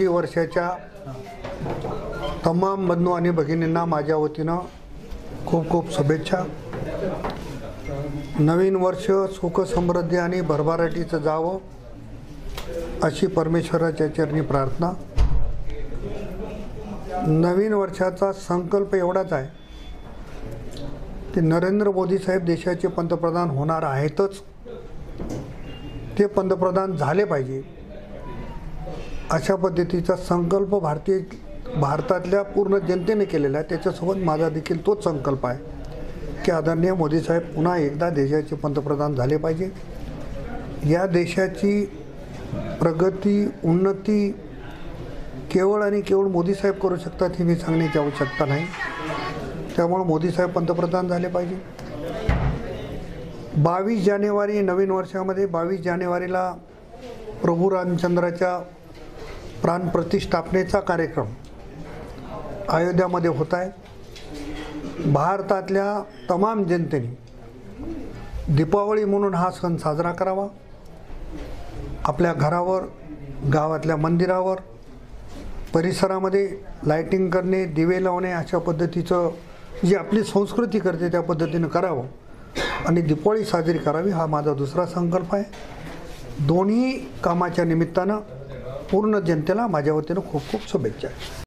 वर्षाच्या तमाम बंधू आणि भगिनींना माझ्या वतीनं खूप खूप शुभेच्छा। नवीन वर्ष सुख समृद्धी आणि भरभराटीचं जावं अशी परमेश्वराच्या चरणी प्रार्थना। नवीन वर्षाचा संकल्प एवढाच आहे की नरेंद्र मोदी साहेब देशाचे पंतप्रधान होणार आहेतच, ते पंतप्रधान झाले पाहिजे अशा पद्धतीचा संकल्प भारतातल्या पूर्ण जनतेने केलेला आहे। त्याच्यासोबत माझा देखील तोच संकल्प आहे की आदरणीय मोदी साहेब पुन्हा एकदा देशाचे पंतप्रधान झाले पाहिजे। या देशाची प्रगती उन्नती केवळ आणि केवळ मोदी साहेब करू शकतात हे मी सांगण्याची आवश्यकता नाही। त्यामुळे मोदी साहेब पंतप्रधान झाले पाहिजे। 22 जानेवारी नवीन वर्षामध्ये 22 जानेवारीला प्रभू रामचंद्राच्या प्राणप्रतिष्ठापनेचा कार्यक्रम अयोध्यामध्ये होत आहे। भारतातल्या तमाम जनतेने दीपावली म्हणून हा सण साजरा करावा। आपल्या घरावर, गावातल्या मंदिरावर, परिसरामध्ये लाइटिंग करणे, दिवे लावणे अशा पद्धतीचं जी आपली संस्कृती करते त्या पद्धतीनं करावं आणि दीपावली साजरी करावी हा माझा दुसरा संकल्प आहे। दोन्ही कामाच्या निमित्तानं पूर्ण जनतेला माझ्या वतीनं खूप खूप शुभेच्छा।